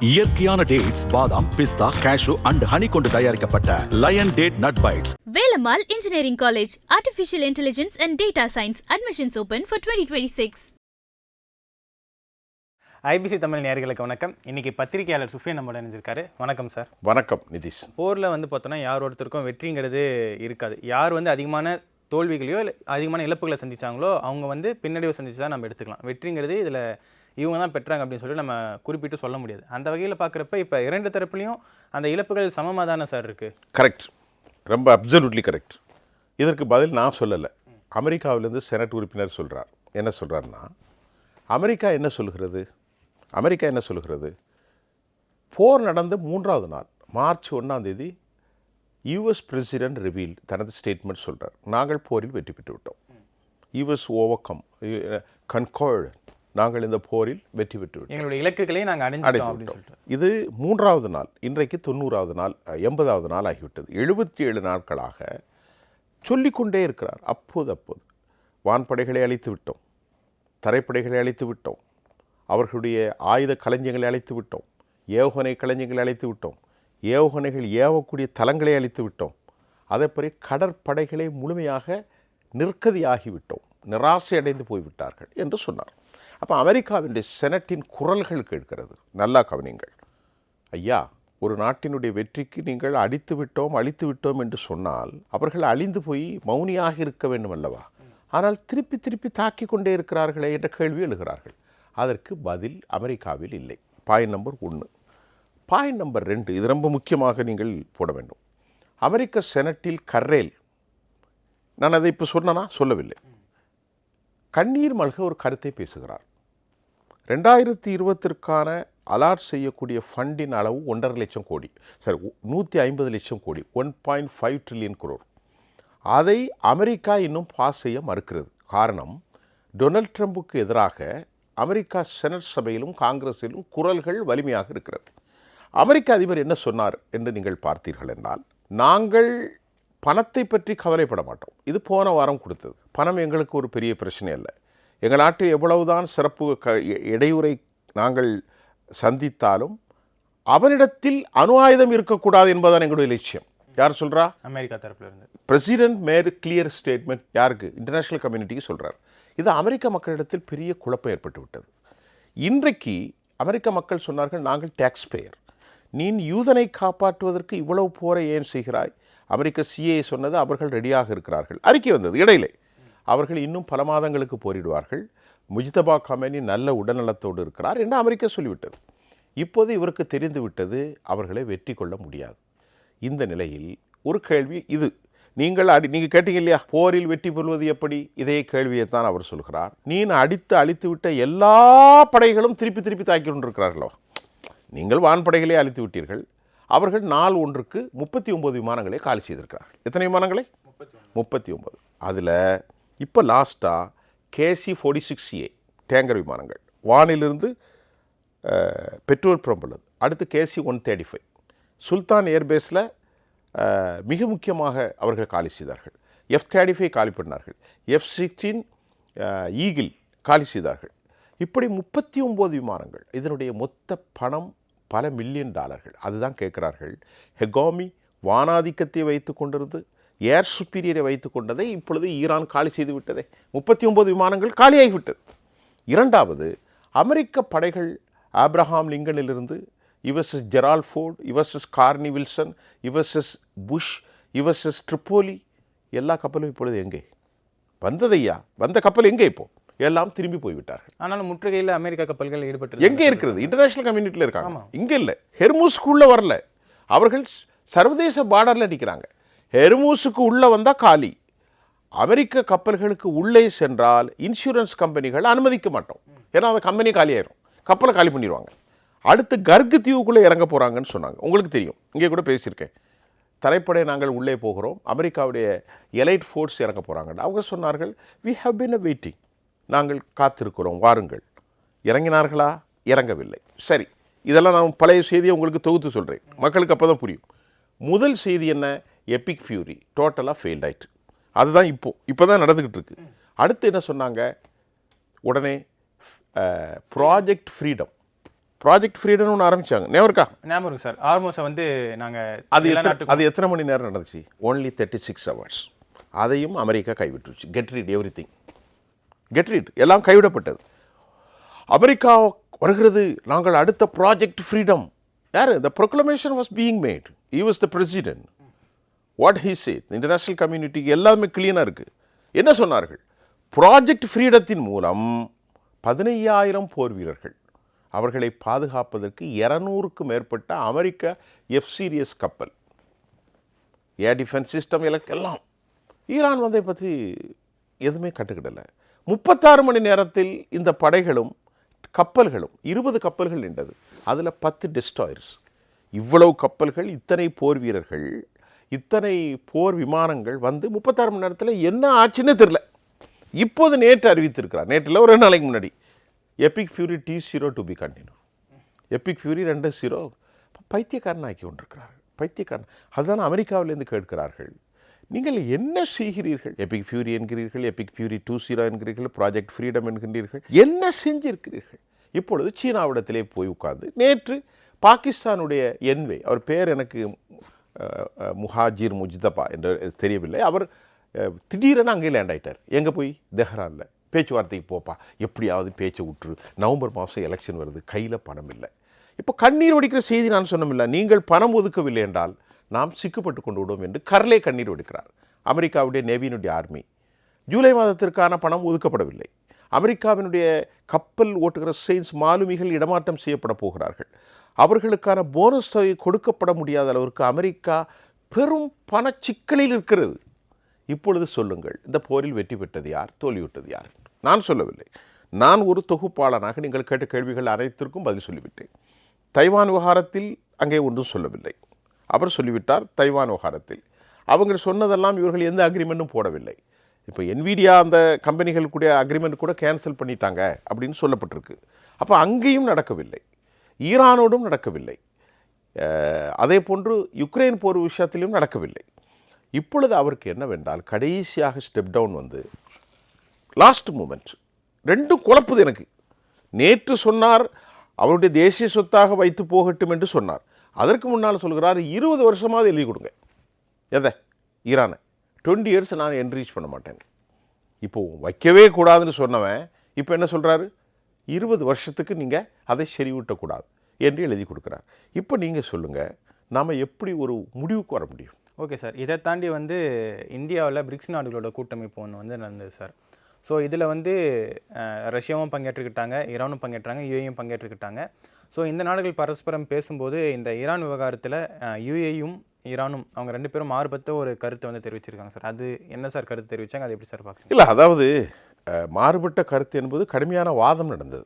இயற்கையான டேட்ஸ், பாதாம், பிஸ்தா, cash and honey கொண்டு தயாரிக்கப்பட்ட lion date nut bites. Velammal engineering college, artificial intelligence and data science. Admissions open for 2026. IBC Tamil நேயர்களுக்கு வணக்கம். இன்னைக்கு பத்திரிகையாளர் சுஃபியான் நம்மளோட இணைஞ்சிருக்காரு. வணக்கம் சார். வணக்கம் நிதிஷ். போரில் பார்த்தோன்னா யார் ஒருத்தருக்கும் வெற்றிங்கிறது இருக்காது. யார் அதிகமான தோல்விகளையோ இல்லை அதிகமான இழப்புகளை சந்திச்சாங்களோ அவங்க பின்னடைவு சந்திச்சு தான் நம்ம எடுத்துக்கலாம். வெற்றிங்கிறது இதில் இவங்க தான் பெற்றாங்க அப்படின்னு சொல்லி நம்ம குறிப்பிட்டு சொல்ல முடியாது. அந்த வகையில் பார்க்குறப்ப இப்போ இரண்டு தரப்புலையும் அந்த இழப்புகள் சமமாக தானே சார் இருக்குது? கரெக்ட், ரொம்ப அப்சல்யூட்லி கரெக்ட். இதற்கு பதில் நான் சொல்லலை, அமெரிக்காவிலேருந்து செனட் உறுப்பினர் சொல்கிறார். என்ன சொல்கிறாருன்னா, அமெரிக்கா என்ன சொல்கிறது, போர் நடந்த 3வது நாள் மார்ச் 1 யூஎஸ் பிரசிடென்ட் ரிவீல்ட் தனது ஸ்டேட்மெண்ட் சொல்கிறார். நாங்கள் போரில் வெற்றி பெற்று விட்டோம். யூஎஸ் ஓவர்கம் கன்கர்ட், நாங்கள் இந்த போரில் வெற்றி பெற்று விட்டோம், எங்களுடைய இலக்குகளை நாங்கள் அடைந்துவிட்டோம் அப்படின்னு சொல்லிட்டு. இது 3வது நாள். இன்றைக்கு 90வது நாள், 80வது நாள் ஆகிவிட்டது. 77 நாட்களாக சொல்லிக்கொண்டே இருக்கிறார். அப்போது வான்படைகளை அழித்து விட்டோம், தரைப்படைகளை அழித்து விட்டோம், அவர்களுடைய ஆயுத களஞ்சியங்களை அழித்து விட்டோம், ஏவுகணை களஞ்சியங்களை அழித்து விட்டோம், ஏவுகணைகள் ஏவக்கூடிய தளங்களை அழித்து விட்டோம், அதேபடி கடற்படைகளை முழுமையாக நிற்கதியாகிவிட்டோம், நிராசை அடைந்து போய்விட்டார்கள் என்று சொன்னார். அப்போ அமெரிக்காவினுடைய செனட்டின் குரல்கள் கேட்கிறது. நல்லா கவனிங்கள் ஐயா, ஒரு நாட்டினுடைய வெற்றிக்கு நீங்கள் அழித்து விட்டோம் என்று சொன்னால் அவர்கள் அழிந்து போய் மௌனியாக இருக்க வேண்டும் அல்லவா? ஆனால் திருப்பி தாக்கி கொண்டே இருக்கிறார்களே என்ற கேள்வி எழுகிறார்கள். அதற்கு பதில் அமெரிக்காவில் இல்லை. Point number 1. பாயிண்ட் நம்பர் 2, இது ரொம்ப முக்கியமாக நீங்கள் போட வேண்டும். அமெரிக்க செனட்டில் கர்ரேல், நான் அதை இப்போ சொன்னனா சொல்லவில்லை, கண்ணீர் மல்க ஒரு கருத்தை பேசுகிறார். 2020ற்கான அலாட் செய்யக்கூடிய ஃபண்டின் அளவு 1.5 லட்சம் கோடி, சரி 150 லட்சம் கோடி, 1.5 ட்ரில்லியன் crore. அதை அமெரிக்கா இன்னும் பாஸ் செய்ய மறுக்கிறது. காரணம், டொனால்ட் ட்ரம்புக்கு எதிராக அமெரிக்கா செனட் சபையிலும் காங்கிரஸிலும் குரல்கள் வலிமையாக இருக்கிறது. அமெரிக்க அதிபர் என்ன சொன்னார் என்று நீங்கள் பார்த்தீர்கள் என்றால், நாங்கள் பணத்தை பற்றி கவலைப்பட மாட்டோம், இது போன வாரம் கொடுத்தது பணம், எங்களுக்கு ஒரு பெரிய பிரச்சனை இல்லை, எங்கள் நாட்டில் எவ்வளவுதான் சிறப்பு இடையூறை நாங்கள் சந்தித்தாலும் அவனிடத்தில் அணு ஆயுதம் இருக்கக்கூடாது என்பதுதான் எங்களுடைய லட்சியம். யார் சொல்கிறா? அமெரிக்கா தரப்பில் இருந்து பிரசிடென்ட் மேட் கிளியர் ஸ்டேட்மெண்ட். யாருக்கு? இன்டர்நேஷ்னல் கம்யூனிட்டிக்கு சொல்கிறார். இது அமெரிக்க மக்களிடத்தில் பெரிய குழப்பம் ஏற்பட்டு விட்டது. இன்றைக்கு அமெரிக்க மக்கள் சொன்னார்கள், நாங்கள் டேக்ஸ் பேயர், நீ யூதனை காப்பாற்றுவதற்கு இவ்வளவு போரை ஏன் செய்கிறாய்? அமெரிக்க சிஏ சொன்னது அவர்கள் ரெடியாக இருக்கிறார்கள். அறிக்கை வந்தது இடையிலே, அவர்கள் இன்னும் பல மாதங்களுக்கு போரிடுவார்கள், முஜ்தபா கமேனி நல்ல உடல்நலத்தோடு இருக்கிறார் என்று அமெரிக்கா சொல்லிவிட்டது. இப்போது இவருக்கு தெரிந்து விட்டது அவர்களை வெற்றி கொள்ள முடியாது. இந்த நிலையில் ஒரு கேள்வி இது, நீங்கள் கேட்டீங்க இல்லையா, போரில் வெற்றி பெறுவது எப்படி? இதே கேள்வியைத்தான் அவர் சொல்கிறார். நீ அழித்து விட்ட எல்லா படைகளும் திருப்பி தாக்கி கொண்டிருக்கிறார்களோ, நீங்கள் வான்படைகளே அழித்து விட்டீர்கள், அவர்கள் நாள் ஒன்றுக்கு 39 விமானங்களை காலி செய்திருக்கிறார்கள். எத்தனை விமானங்களை? 39. அதில் இப்போ லாஸ்ட்டாக KC-46A டேங்கர் விமானங்கள் வானிலிருந்து பெட்ரோல் பம்ப் உள்ளது. அடுத்து KC-135 சுல்தான் ஏர்பேஸில் மிக முக்கியமாக அவர்கள் காலி செய்தார்கள். F-35 காலி பண்ணார்கள், F-16 ஈகிள் காலி செய்தார்கள். இப்படி 39 விமானங்கள். இதனுடைய மொத்த பணம் பல $1 மில்லியன். அதுதான் கேட்கிறார்கள். ஹெகாமி வானாதிக்கத்தை வைத்து கொண்டிருந்து ஏர் சுப்பீரியரை வைத்து கொண்டதை இப்பொழுது ஈரான் காலி செய்து விட்டதே. 39 விமானங்கள் காலியாகிவிட்டது. இரண்டாவது, அமெரிக்க படைகள் ஆப்ரஹாம் லிங்கனிலிருந்து USS Gerald Ford, USS Carl Vinson, USS Bush, USS Tripoli, எல்லா கப்பலும் இப்பொழுது எங்கே வந்ததையா? வந்த கப்பல் எங்கே? இப்போ எல்லாம் திரும்பி போய்விட்டார்கள். ஆனாலும் முற்றுகையில் அமெரிக்கா கப்பல்கள் ஈடுபட்டு எங்கே இருக்கிறது? இன்டர்நேஷனல் கம்யூனிட்டியில் இருக்காங்க, இங்கே இல்லை. ஹெர்மூஸ்க்குள்ளே வரல, அவர்கள் சர்வதேச பார்டரில் நிற்கிறாங்க. ஹெர்மூஸுக்கு உள்ளே வந்தால் காலி. அமெரிக்க கப்பல்களுக்கு உள்ளே சென்றால் இன்சூரன்ஸ் கம்பெனிகள் அனுமதிக்க மாட்டோம், ஏன்னா அந்த கம்பெனி காலியாயிரும், கப்பலை காலி பண்ணிடுவாங்க. அடுத்து கர்கு தீவுக்குள்ளே இறங்க போகிறாங்கன்னு சொன்னாங்க. உங்களுக்கு தெரியும், இங்கே கூட பேசியிருக்கேன், தரைப்படை நாங்கள் உள்ளே போகிறோம், அமெரிக்காவுடைய எலைட் ஃபோர்ஸ் இறங்க போகிறாங்க. அவங்க சொன்னார்கள், வி ஹவ் பீன் வெயிட்டிங், நாங்கள் காத்திருக்கிறோம், வாருங்கள். இறங்கினார்களா? இறங்கவில்லை. சரி, இதெல்லாம் நான் பழைய செய்தியை உங்களுக்கு தொகுத்து சொல்கிறேன், மக்களுக்கு அப்போ தான் புரியும். முதல் செய்தி என்ன? எபிக் ஃபியூரி டோட்டலாக ஃபெயில்ட் ஆயிட்டு. அதுதான் இப்போ தான் நடந்துக்கிட்டு இருக்கு. அடுத்து என்ன சொன்னாங்க? உடனே ப்ராஜெக்ட் ஃப்ரீடம் ப்ராஜெக்ட் ஃப்ரீடம்னு ஒன்று ஆரம்பிச்சாங்க, ஞாபகம் இருக்கா? ஞாபகம் இருக்கு சார். ஆர்மோஸை வந்து நாங்கள் அது எத்தனை மணி நேரம் நடந்துச்சு? only 36 hours. அதையும் அமெரிக்கா கைவிட்டுருச்சு. Get rid everything, get rid எல்லாம் கைவிடப்பட்டது. அமெரிக்கா வருகிறது, நாங்கள் அடுத்த ப்ராஜெக்ட் ஃப்ரீடம். யார்? the proclamation was being made, he was the president. what he said, international கம்யூனிட்டிக்கு எல்லாமே கிளீனாக இருக்குது. என்ன சொன்னார்கள்? ப்ராஜெக்ட் ஃப்ரீடத்தின் மூலம் 15,000 போர் வீரர்கள், அவர்களை பாதுகாப்பதற்கு 200க்கும் மேற்பட்ட அமெரிக்க F-Series கப்பல், ஏர் டிஃபென்ஸ் சிஸ்டம் எல்லாம். ஈரான் வந்ததை பற்றி எதுவுமே கட்டுக்கிடலை. 36 மணி நேரத்தில் இந்த படைகளும் கப்பல்களும் 20 கப்பல்கள் நின்றது, அதில் 10 டெஸ்ட்ராயர்ஸ். இவ்வளவு கப்பல்கள், இத்தனை போர் வீரர்கள், இத்தனை போர் விமானங்கள் வந்து 36 மணி நேரத்தில் என்ன ஆச்சுன்னே தெரில. இப்போது நேற்று அறிவித்திருக்கிறார், நேற்றில் ஒரு 2 நாளைக்கு முன்னாடி, epic fury T0 to be continue. Epic fury 2.0 பைத்தியக்காரன் ஆக்கி கொண்டிருக்கிறார், பைத்தியக்காரன். அதுதான் அமெரிக்காவிலேருந்து கேட்கிறார்கள், நீங்கள் என்ன செய்கிறீர்கள்? எபிக் ஃபியூரி என்கிறீர்கள், எபிக் ஃபியூரி 2.0 என்கிறீர்கள், ப்ராஜெக்ட் ஃப்ரீடம் என்கின்றீர்கள், என்ன செஞ்சிருக்கிறீர்கள்? இப்பொழுது சீனாவிடத்திலே போய் உட்கார்ந்து, நேற்று பாகிஸ்தானுடைய என்வே, அவர் பேர் எனக்கு முஹாஜிர் முஜ்தபா என்று தெரியவில்லை, அவர் திடீரென அங்கே லேண்ட் ஆகிட்டார். எங்கே போய்? தெஹ்ரானில். பேச்சுவார்த்தைக்கு போப்பா, எப்படியாவது பேச்சை விட்டுரு, நவம்பர் மாதம் எலெக்ஷன் வருது, கையில் பணம் இல்லை. இப்போ கண்ணீர் வடிக்கிற செய்தி நான் சொன்னமில்லை, நீங்கள் பணம் ஒதுக்கவில்லை என்றால் நாம் சிக்கப்பட்டு கொண்டு விடுவோம் என்று கர்லே கண்ணீர் வடிக்கிறார். அமெரிக்காவுடைய நேவியினுடைய ஆர்மி ஜூலை மாதத்திற்கான பணம் ஒதுக்கப்படவில்லை. அமெரிக்காவினுடைய கப்பல் ஓட்டுகிற செயின்ஸ் மாலுமிகள் இடமாற்றம் செய்யப்பட போகிறார்கள். அவர்களுக்கான போனஸ் தொகை கொடுக்கப்பட முடியாத அளவிற்கு அமெரிக்கா பெரும் பண சிக்கலில் இருக்கிறது. இப்பொழுது சொல்லுங்கள், இந்த போரில் வெற்றி பெற்றது யார், தோல்வியுற்றது யார்? நான் சொல்லவில்லை, நான் ஒரு தொகுப்பாளனாக நீங்கள் கேட்ட கேள்விகள் அனைத்திற்கும் பதில் சொல்லிவிட்டேன். தைவான் விவகாரத்தில் அங்கே ஒன்றும் சொல்லவில்லை, அவர் சொல்லிவிட்டார். தைவான் விவகாரத்தில் அவங்க சொன்னதெல்லாம் இவர்கள் எந்த அக்ரிமெண்ட்டும் போடவில்லை. இப்போ என்விடியா அந்த கம்பெனிகள் கூட அக்ரிமெண்ட் கூட கேன்சல் பண்ணிட்டாங்க அப்படின்னு சொல்லப்பட்டிருக்கு. அப்போ அங்கேயும் நடக்கவில்லை, ஈரானோடும் நடக்கவில்லை, அதே போன்று யுக்ரைன் போர் விஷயத்திலும் நடக்கவில்லை. இப்பொழுது அவருக்கு என்னவென்றால் கடைசியாக ஸ்டெப் டவுன் வந்து லாஸ்ட் மூமெண்ட், ரெண்டும் குழப்புது எனக்கு. நேற்று சொன்னார் அவருடைய தேசிய சொத்தாக வைத்து போகட்டும் என்று சொன்னார். அதற்கு முன்னால் சொல்கிறார் 20 வருஷமாவது எழுதி கொடுங்க. எதை? ஈரானை 20 இயர்ஸ் நான் என்ரீச் பண்ண மாட்டேன். இப்போ வைக்கவே கூடாதுன்னு சொன்னவன் இப்போ என்ன சொல்கிறாரு? 20 வருஷத்துக்கு நீங்கள் அதை செறிவூட்டக்கூடாது என்று எழுதி கொடுக்குறார். இப்போ நீங்கள் சொல்லுங்கள், நாம் எப்படி ஒரு முடிவுக்கு வர முடியும்? ஓகே சார், இதை தாண்டி வந்து இந்தியாவில் பிரிக்ஸ் நாடுகளோட கூட்டமைப்பு ஒன்று வந்து நடந்தது சார். ஸோ இதில் வந்து ரஷ்யாவும் பங்கேற்றுக்கிட்டாங்க, ஈரானும் பங்கேற்றாங்க, யுஏயும் பங்கேற்றுக்கிட்டாங்க. ஸோ இந்த நாடுகள் பரஸ்பரம் பேசும்போது இந்த ஈரான் விவகாரத்தில் யுஏயும் ஈரானும் அவங்க 2 பேரும் மாறுபட்ட ஒரு கருத்தை வந்து தெரிவிச்சிருக்காங்க சார். அது என்ன சார் கருத்து தெரிவித்தாங்க, அது எப்படி சார் பார்க்குறீங்க? இல்லை, அதாவது மாறுபட்ட கருத்து என்பது கடுமையான வாதம் நடந்தது.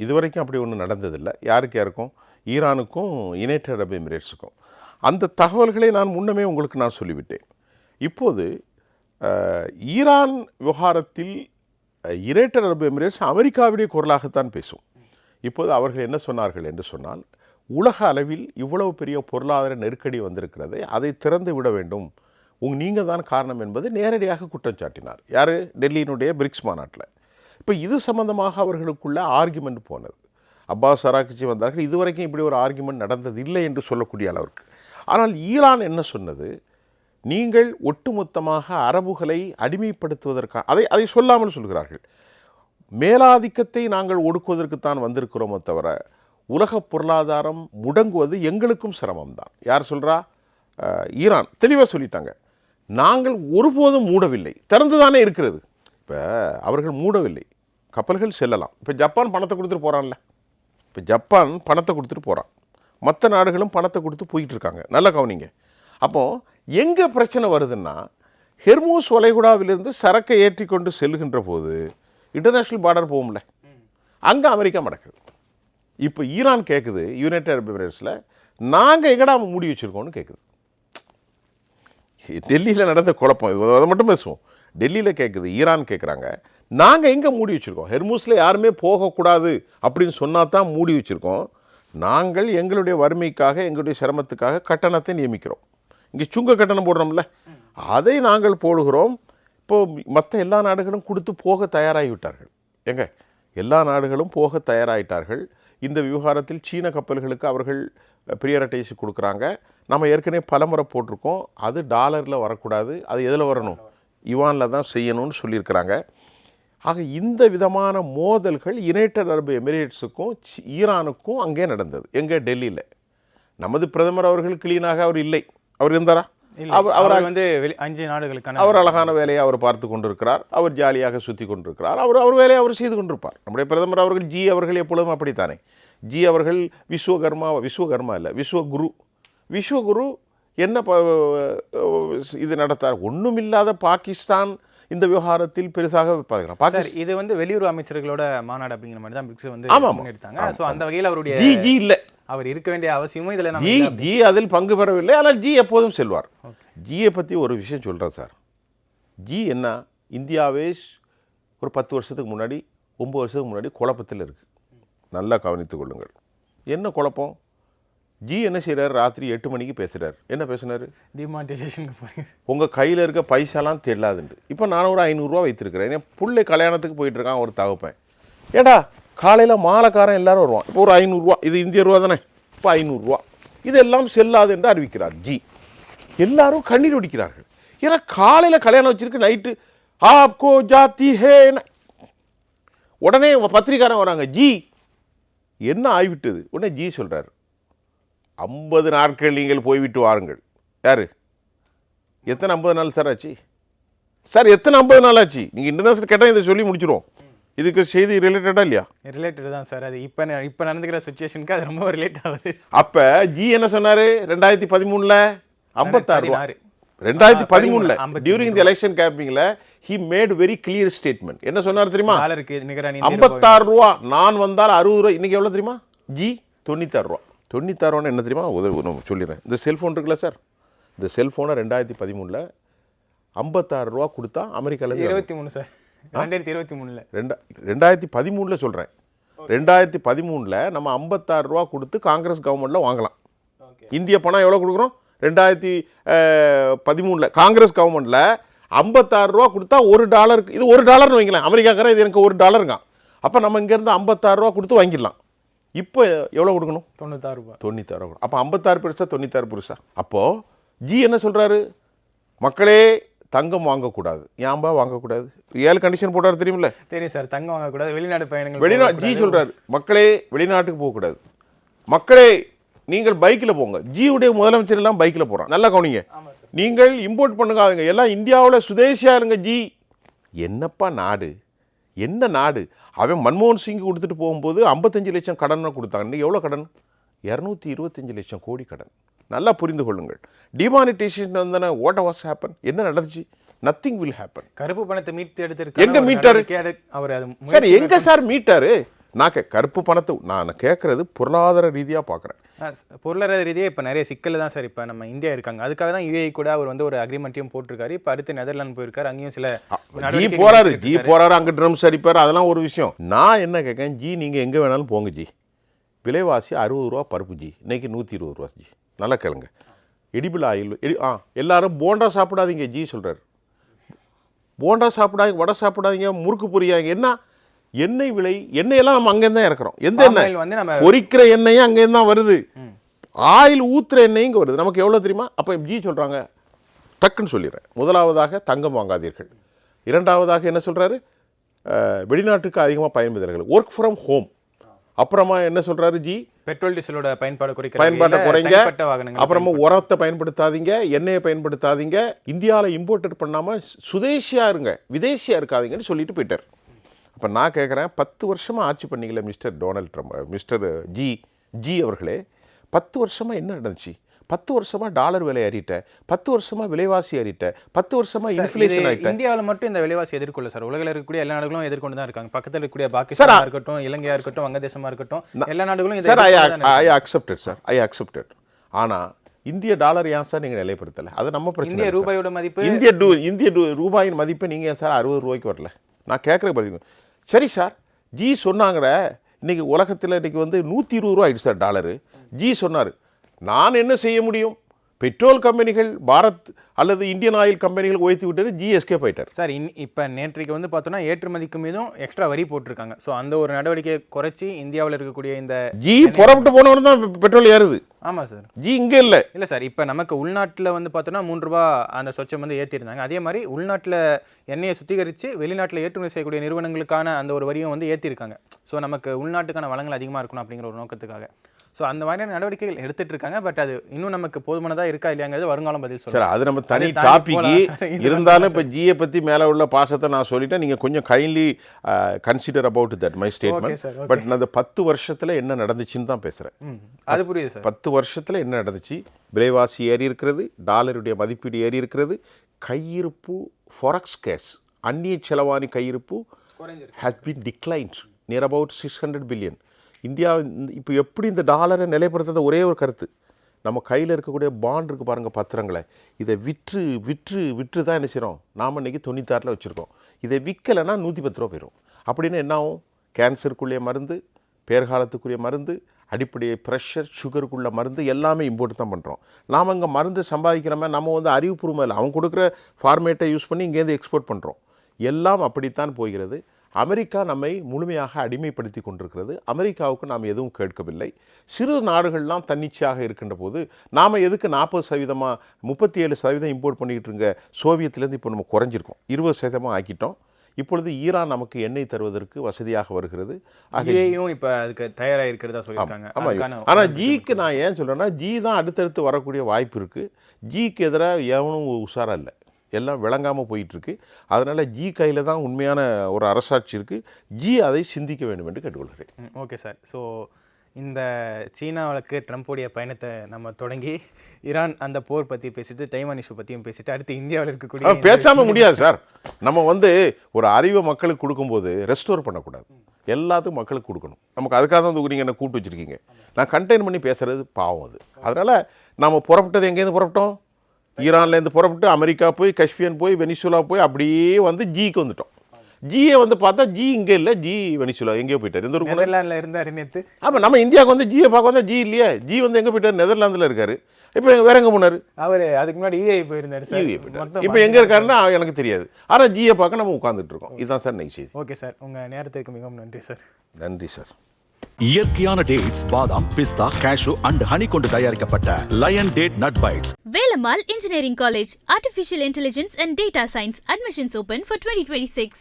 இதுவரைக்கும் அப்படி ஒன்றும் நடந்ததில்லை. யாருக்கும்? ஈரானுக்கும் யுனைடெட் அரபு எமிரேட்ஸுக்கும். அந்த தகவல்களை நான் முன்னமே உங்களுக்கு நான் சொல்லிவிட்டேன். இப்போது ஈரான் விவகாரத்தில் யுனைடெட் அரபு எமிரேட்ஸ் அமெரிக்காவுடைய குரலாகத்தான் பேசும். இப்போது அவர்கள் என்ன சொன்னார்கள் என்று சொன்னால், உலக அளவில் இவ்வளவு பெரிய பொருளாதார நெருக்கடி வந்திருக்கிறது, அதை திறந்து விட வேண்டும், நீங்கள் தான் காரணம் என்பது நேரடியாக குற்றம் சாட்டினார். யார்? டெல்லியினுடைய பிரிக்ஸ் மாநாட்டில். இப்போ இது சம்பந்தமாக அவர்களுக்குள்ள ஆர்குமெண்ட் போனது. அப்பாஸ் அராக்சி வந்தார்கள், இதுவரைக்கும் இப்படி ஒரு ஆர்குமெண்ட் நடந்தது இல்லை என்று சொல்லக்கூடிய அளவிற்கு. ஆனால் ஈரான் என்ன சொன்னது? நீங்கள் ஒட்டுமொத்தமாக அரபுகளை அடிமைப்படுத்துவதற்கான அதை சொல்லாமல் சொல்கிறார்கள். மேலாதிக்கத்தை நாங்கள் ஒடுக்குவதற்குத்தான் வந்திருக்கிறோமோ தவிர உலக பொருளாதாரம் முடங்குவது எங்களுக்கும் சிரமம்தான். யார் சொல்கிறா? ஈரான் தெளிவாக சொல்லிட்டாங்க, நாங்கள் ஒருபோதும் மூடவில்லை, திறந்துதானே இருக்கிறது. இப்போ அவர்கள் மூடவில்லை, கப்பல்கள் செல்லலாம். இப்போ ஜப்பான் பணத்தை கொடுத்துட்டு போகிறான்ல, இப்போ ஜப்பான் பணத்தை கொடுத்துட்டு போகிறான், மற்ற நாடுகளும் பணத்தை கொடுத்து போயிட்டு இருக்காங்க. நல்லா கவனிங்க. அப்போது எங்கே பிரச்சனை வருதுன்னா, ஹெர்மூஸ் வளைகுடாவிலிருந்து சரக்கை ஏற்றி கொண்டு செல்லுகின்ற போது இன்டர்நேஷ்னல் பார்டர் போகும்ல, அங்கே அமெரிக்கா மடக்குது. இப்போ ஈரான் கேட்குது யுனைடெட் அரபு எமிரேட்ஸில், நாங்கள் எங்கடா மூடி வச்சுருக்கோன்னு கேட்குது. டெல்லியில் நடந்த குழப்பம் இது, அதை மட்டும் பேசுவோம். டெல்லியில் கேட்குது, ஈரான் கேட்குறாங்க, நாங்கள் எங்கே மூடி வச்சுருக்கோம்? ஹெர்மூஸில் யாருமே போகக்கூடாது அப்படின்னு சொன்னால் தான் மூடி வச்சுருக்கோம். நாங்கள் எங்களுடைய வறுமைக்காக, எங்களுடைய சிரமத்துக்காக கட்டணத்தை நியமிக்கிறோம். இங்கே சுங்க கட்டணம் போடுறோம்ல, அதை நாங்கள் போடுகிறோம். இப்போது மற்ற எல்லா நாடுகளும் கொடுத்து போக தயாராகிவிட்டார்கள். எங்க எல்லா நாடுகளும் போக தயாராகிட்டார்கள். இந்த விவகாரத்தில் சீன கப்பல்களுக்கு அவர்கள் ப்ரியாரிட்டைஸ் கொடுக்குறாங்க. நம்ம ஏற்கனவே பலமுறை போட்டிருக்கோம், அது டாலரில் வரக்கூடாது, அது எதில் வரணும், யுவானில் தான் செய்யணும்னு சொல்லியிருக்கிறாங்க. ஆக இந்த விதமான மோதல்கள் யுனைடெட் அரபு எமிரேட்ஸுக்கும் ஈரானுக்கும் அங்கே நடந்தது. எங்கே? டெல்லியில். நமது பிரதமர் அவர்கள் கிளீனாக அவர் இல்லை. அவர் இருந்தாரா? அவர் வந்து 5 நாடுகளுக்கான அவர் அழகான வேலையை அவர் பார்த்து கொண்டிருக்கிறார். அவர் ஜாலியாக சுற்றி கொண்டிருக்கிறார். அவர் வேலையை அவர் செய்து கொண்டிருப்பார். நம்முடைய பிரதமர் அவர்கள் ஜி அவர்கள் எப்பொழுதும் அப்படித்தானே. ஜி அவர்கள் விஸ்வகர்மா இல்லை, விஸ்வகுரு என்ன இது நடத்தார்? ஒன்றுமில்லாத பாகிஸ்தான் இந்த விவகாரத்தில் பெருசாக பாகிஸ்தான். இது வந்து வெளியுறவு அமைச்சர்களோட மாநாடு அப்படிங்கிற மாதிரி தான் பிரிக்ஸ் வந்து எடுத்தாங்க. ஸோ அந்த வகையில் அவருடைய ஜி இல்லை, அவர் இருக்க வேண்டிய அவசியமும் இதில் ஜி அதில் பங்கு பெறவில்லை. ஆனால் ஜி எப்போதும் செல்வார். ஜியை பற்றி ஒரு விஷயம் சொல்கிறேன் சார். ஜி என்ன, இந்தியாவே ஒரு 10 வருஷத்துக்கு முன்னாடி 9 வருஷத்துக்கு முன்னாடி குழப்பத்தில் இருக்குது. நல்லா கவனித்துக் கொள்ளுங்கள். என்ன குழப்பம்? ஜி என்ன செய்கிறார்? ராத்திரி 8 மணிக்கு பேசுகிறார். என்ன பேசுனார்? டிமானிட்டைசேஷனுக்கு போகிறீங்க, உங்கள் கையில் இருக்க பைசாலாம் தெரியலாதுண்டு. இப்போ நான் ஒரு 500 ரூபா வைத்திருக்கிறேன். என் பிள்ளை கல்யாணத்துக்கு போயிட்டுருக்கான் ஒரு தகப்பேன். ஏடா காலையில் மாலைக்காரன் எல்லாரும் வருவான். இப்போ ஒரு 500 ரூபா, இது இந்திய ரூபா தானே, இப்போ 500 ரூபா, இதெல்லாம் செல்லாது என்று அறிவிக்கிறார் ஜி. எல்லாரும் கண்ணீர் ஒடிக்கிறார்கள். ஏன்னா காலையில் கல்யாணம் வச்சிருக்கு, நைட்டு ஆப்கோ ஜாத்தி ஹே, உடனே பத்திரிக்காரன் வராங்க, ஜி என்ன ஆகிவிட்டது? உடனே ஜி சொல்கிறார், 50 நாட்கள் நீங்கள் போய்விட்டு வாருங்கள். யார்? எத்தனை 50 நாள் சார் ஆச்சு? சார் எத்தனை 50 நாள் ஆச்சு? நீங்கள் இன்டர்நேஷனல் கேட்டால் இதை சொல்லி முடிச்சிடுவோம். இதுக்கு செய்தி ரிலேட்டடா இல்லையா? ரிலேட்டட் தான் சார். அது இப்போ நடந்துக்கிற சுச்சுவேஷனுக்கு அது ரொம்ப ரிலேட் ஆகுது. அப்போ ஜி என்ன சொன்னார்? 2013 56 ரூபா. 2013 டியூரிங் தி எலெக்ஷன் கேம்பிங்ல he made very clear statement. என்ன சொன்னார் தெரியுமா? 56 ரூபா, நான் வந்தால் 60 ரூபா. இன்னைக்கு எவ்வளோ தெரியுமா? ஜி 96 ரூபா. 96 ரூபான்னு என்ன தெரியுமா? சொல்லிடுறேன். இந்த செல்ஃபோன் இருக்குல்ல சார், இந்த செல்ஃபோனை 2013 56 ரூபா கொடுத்தா அமெரிக்காவில் 23 சார், 2013 சொல்கிறேன். 2013 நம்ம 56 ரூபா கொடுத்து காங்கிரஸ் கவர்மெண்ட்டில் வாங்கலாம். இந்திய பணம் எவ்வளோ கொடுக்குறோம்? 2013 காங்கிரஸ் கவர்மெண்ட்டில் 56 ரூபா கொடுத்தா $1, இது $1 வைங்களேன். அமெரிக்காக்காரன் இது எனக்கு $1. அப்போ நம்ம இங்கேருந்து 56 ரூபா கொடுத்து வாங்கிடலாம். இப்போ எவ்வளோ கொடுக்கணும்? 96 ரூபா. 96 ரூபா. அப்போ 56 பெருசா 96 பெருசா? அப்போது ஜி என்ன சொல்கிறாரு? மக்களே தங்கம் வாங்கக்கூடாது. ஏன்பா வாங்கக்கூடாது? 7 கண்டிஷன் போட்டார் தெரியுமில்ல? தெரியும் சார். தங்கம் வாங்கக்கூடாது, வெளிநாடு பயணங்கள், ஜி சொல்கிறாரு மக்களே வெளிநாட்டுக்கு போகக்கூடாது, மக்களே நீங்கள் பைக்கில் போங்க. ஜியுடைய முதலமைச்சர் எல்லாம் பைக்கில் போகிறான். நல்லா கவனிங்க. நீங்கள் இம்போர்ட் பண்ணுங்காதுங்க, எல்லாம் இந்தியாவில் சுதேசியாக இருங்க. ஜி என்னப்பா நாடு, என்ன நாடு? அவன் மன்மோகன் சிங் கொடுத்துட்டு போகும்போது 55 லட்சம் கடன் கொடுத்தாங்க. இன்றைக்கி எவ்வளோ கடன்? 225 லட்சம் கோடி கடன். நல்லா புரிந்து கொள்ளுங்கள். டிமானிட்டைசேஷன் வந்தன, வாட் வாஸ் ஹேப்பன்? என்ன நடந்துச்சு? Nothing will happen. கருப்பு பணத்தை மீட்டு எடுத்து எங்க மீட்டாரு? சரி, எங்க சார் மீட்டாரு? நான் கருப்பு பணத்தை நான் கேட்கறது பொருளாதார ரீதியாக பார்க்குறேன். பொருளாதார ரீதியாக இப்போ நிறைய சிக்கல் தான் சார். இப்போ நம்ம இந்தியா இருக்காங்க, அதுக்காக தான் யுஏஇ கூட அவர் வந்து ஒரு அக்ரிமெண்ட்டையும் போட்டிருக்காரு. இப்போ அடுத்து நெதர்லாந்து போயிருக்காரு, அங்கேயும் சில ஜி போறாரு, அங்கே ட்ரம்ஸ் அடிப்பார், அதெல்லாம் ஒரு விஷயம். நான் என்ன கேட்கேன், ஜி நீங்கள் எங்கே வேணாலும் போங்க ஜி, விலைவாசி 60 ரூபா பருப்பு ஜி, இன்னைக்கு 120 ரூபா ஜி. நல்லா கேளுங்க. எடிபிள் ஆயில் எல்லாரும் போண்டா சாப்பிடாதீங்க ஜி சொல்கிறார். போண்டா சாப்பிடாதீங்க, வடை சாப்பிடாதீங்க, முறுக்கு பொரியாங்க. என்ன எண்ணெய் விலை? எண்ணெயெல்லாம் நம்ம அங்கேருந்து தான் இறக்குறோம். எந்த எண்ணெய் வந்து நம்ம பொரிக்கிற எண்ணெயும் அங்கேருந்து தான் வருது. ஆயில் ஊற்றுற எண்ணெயும் இங்கே வருது. நமக்கு எவ்வளோ தெரியுமா? அப்போ ஜி சொல்கிறாங்க, டக்குன்னு சொல்லிடுறேன். முதலாவதாக தங்கம் வாங்காதீர்கள். இரண்டாவதாக என்ன சொல்கிறாரு? வெளிநாட்டுக்கு அதிகமாக பயன்படுத்துகிறார்கள், ஒர்க் ஃப்ரம் ஹோம். அப்புறமா என்ன சொல்கிறாரு ஜி? பெட்ரோல் டீசலோட பயன்பாட்டை குறைங்க. அப்புறமா உரத்தை பயன்படுத்தாதீங்க, எண்ணெயை பயன்படுத்தாதீங்க, இந்தியாவில் இம்போர்ட் பண்ணாமல் சுதேசியாக இருங்க, விதேசியாக இருக்காதீங்கன்னு சொல்லிட்டு போயிட்டார். அப்போ நான் கேட்குறேன், 10 வருஷமாக ஆட்சி பண்ணீங்களே mister Donald Trump, mister Xi அவர்களே, 10 வருஷமாக என்ன நடந்துச்சு? 10 வருஷமாக டாலர் விலை ஏறிட்ட, 10 வருஷமாக விலைவாசி ஏறிட்ட, 10 வருஷமாக இன்ஃப்ளேஷன் ஆகிட்ட. இந்தியாவில் மட்டும் இந்த விலைவாசி எதிர்கொள்ள சார், உலகில் இருக்கக்கூடிய எல்லா நாடுகளும் எதிர்கொண்டு தான் இருக்காங்க. பக்கத்தில் இருக்கக்கூடிய பாகிஸ்தானா இருக்கட்டும், இலங்கையா இருக்கட்டும், வங்கதேசமா இருக்கட்டும், எல்லா நாடுகளும் sir I accepted sir, I accepted. ஆனால் இந்திய டாலர் ஏன் சார் நீங்கள் நிலைப்படுத்தலை? அது நம்ம பிரச்சனை. இந்திய ரூபாயோட மதிப்பு, இந்திய ரூபாயின் மதிப்பை நீங்கள் ஏன் சார் 60 ரூபாய்க்கு வரல? நான் கேட்குற பதில். சரி சார், ஜி சொன்னாங்கட இன்னைக்கு உலகத்தில் இன்னைக்கு வந்து 120 ரூபா ஆயிடுச்சு சார் டாலரு. ஜி சொன்னார், நான் என்ன செய்ய முடியும்? பெட்ரோல் கம்பெனிகள் பாரத் அல்லது இந்தியன் ஆயில் கம்பெனிகள் உயர்த்தி விட்டாரு, ஜி எஸ்கேப் ஆயிட்டார். சார் இப்போ நேற்றைக்கு வந்து பார்த்தோன்னா ஏற்றுமதிக்கு மீதும் எக்ஸ்ட்ரா வரி போட்டிருக்காங்க. ஸோ அந்த ஒரு நடவடிக்கையை குறைச்சி இந்தியாவில் இருக்கக்கூடிய இந்த ஜி புறப்பட்டு போனவனு தான் பெட்ரோல் ஏறுது. ஆமாம் சார், ஜி இங்கே இல்லை. இல்லை சார், இப்போ நமக்கு உள்நாட்டில் வந்து பார்த்தோன்னா 3 ரூபா அந்த சொச்சம் வந்து ஏற்றிருந்தாங்க. அதே மாதிரி உள்நாட்டில் எண்ணெயை சுத்திகரித்து வெளிநாட்டில் ஏற்றுமதி செய்யக்கூடிய நிறுவனங்களுக்கான அந்த ஒரு வரியும் வந்து ஏற்றிருக்காங்க. ஸோ நமக்கு உள்நாட்டுக்கான வளங்கள் அதிகமாக இருக்கணும் அப்படிங்கிற ஒரு நோக்கத்துக்காக ஸோ அந்த மாதிரியான நடவடிக்கைகள் எடுத்துட்டு இருக்காங்க. பட் அது இன்னும் நமக்கு போதுமானதாக இருக்கா இல்லையாங்கிறது வருங்காலம் பதில் சொல்லுங்கள். அது நம்ம தனி டாபிக் இருந்தாலும் இப்போ ஜியை பற்றி மேலே உள்ள பாசத்தை நான் சொல்லிட்டேன். நீங்கள் கொஞ்சம் kindly consider about that my statement. But நான் அந்த 10 வருஷத்தில் என்ன நடந்துச்சுன்னு தான் பேசுகிறேன். அது புரியுது சார். 10 வருஷத்தில் என்ன நடந்துச்சு? விலைவாசி ஏறி இருக்கிறது, டாலருடைய மதிப்பீடு ஏறி இருக்கிறது, கையிருப்பு ஃபாரெக்ஸ் கேஷ் அந்நிய செலவாணி கையிருப்பு has been declined near about 600 billion. India இப்போ எப்படி இந்த டாலரை நிலைப்படுத்துறது ஒரே ஒரு கருத்து, நம்ம கையில் இருக்கக்கூடிய பாண்ட் இருக்குது பாருங்கள், பத்திரங்களை, இதை விற்று விற்று விற்று தான் என்ன செய்கிறோம். நாம் இன்றைக்கி 96 வச்சுருக்கோம். இதை விற்கலைன்னா 110 ரூபா போயிடும். அப்படின்னு என்ன ஆகும்? கேன்சருக்குள்ளே மருந்து, பேர்காலத்துக்குரிய மருந்து, அடிப்படை ப்ரெஷர், சுகருக்குள்ள மருந்து எல்லாமே இம்போர்ட் தான் பண்ணுறோம். நாம் இங்கே மருந்து சம்பாதிக்கிறோமே, நம்ம வந்து அறிவுபூர்வமாக இல்லை, அவங்க கொடுக்குற ஃபார்மேட்டை யூஸ் பண்ணி இங்கேருந்து எக்ஸ்போர்ட் பண்ணுறோம். எல்லாம் அப்படித்தான் போகிறது. அமெரிக்கா நம்மை முழுமையாக அடிமைப்படுத்தி கொண்டிருக்கிறது. அமெரிக்காவுக்கு நாம் எதுவும் கேட்கவில்லை. சிறு நாடுகள்லாம் தன்னிச்சையாக இருக்கின்ற போது நாம் எதுக்கு 40% 37% இம்போர்ட் பண்ணிக்கிட்டு இருங்க. சோவியத்திலேருந்து இப்போ நம்ம குறைஞ்சிருக்கோம், 20% ஆக்கிட்டோம். இப்பொழுது ஈரான் நமக்கு எண்ணெய் தருவதற்கு வசதியாக வருகிறது. இப்போ அதுக்கு தயாராக இருக்கிறதா சொல்லியிருக்காங்க. ஆனால் ஜிக்கு நான் ஏன் சொல்கிறேன்னா, ஜி தான் அடுத்தடுத்து வரக்கூடிய வாய்ப்பு இருக்குது. ஜிக்கு எதிராக எவனும் உஷாராக இல்லை, எல்லாம் விளங்காமல் போயிட்டுருக்கு. அதனால் ஜி கையில் தான் உண்மையான ஒரு அரசாட்சி இருக்குது. ஜி அதை சிந்திக்க வேண்டும் என்று கேட்டுக்கொள்கிறேன். Okay sir. ஸோ இந்த சீனாவுக்கு ட்ரம்ப்புடைய பயணத்தை நம்ம தொடங்கி ஈரான் அந்த போர் பற்றி பேசிட்டு, தைவான் இஷ்யூ பற்றியும் பேசிட்டு, அடுத்து இந்தியாவில் இருக்கக்கூடிய பேசாமல் முடியாது சார். நம்ம வந்து ஒரு அறிவை மக்களுக்கு கொடுக்கும்போது ரெஸ்டோர் பண்ணக்கூடாது, எல்லாத்துக்கும் மக்களுக்கு கொடுக்கணும். நமக்கு அதுக்காக தான் வந்து நீங்கள் என்ன கூப்பிட்டு வச்சுருக்கீங்க. நான் கண்டெயின் பண்ணி பேசுகிறது பாவம் அது. அதனால் நம்ம புறப்பட்டது எங்கேருந்து புறப்பட்டோம்? ஈரான்லேருந்து புறப்பட்டு அமெரிக்கா போய், கஷ்மீர் போய், வெனிசுலா போய், அப்படியே வந்து ஜிக்கு வந்துட்டோம். ஜியை வந்து பார்த்தா ஜி இங்கே இல்லை, ஜி வெனிசுலா எங்கேயோ போயிட்டார். எந்த ஒரு நெதர்லாண்டில் இருந்தார் நேற்று. ஆமாம், நம்ம இந்தியாவுக்கு வந்து ஜியை பார்க்க வந்தால் ஜி இல்லையா? ஜி வந்து எங்கே போயிட்டார்? நெதர்லாந்தில் இருக்கார். இப்போ வேற எங்கே போனார்? அவர் அதுக்கு முன்னாடி ஈஐ போயிருந்தார் சார். இப்போ எங்கே இருக்காருன்னா எனக்கு தெரியாது. ஆனால் ஜியை பார்க்க நம்ம உட்காந்துட்டு இருக்கோம். இதுதான் சார் நெய் செய்தி. ஓகே சார், உங்கள் நேரத்திற்கு மிகவும் நன்றி சார். நன்றி சார். இயற்கையான டேட்ஸ், பாதாம், பிஸ்தா, கேஷு அண்ட் ஹனி கொண்டு தயாரிக்கப்பட்ட lion date nut bites. Velamal Engineering College, Artificial Intelligence and Data Science. Admissions open for 2026.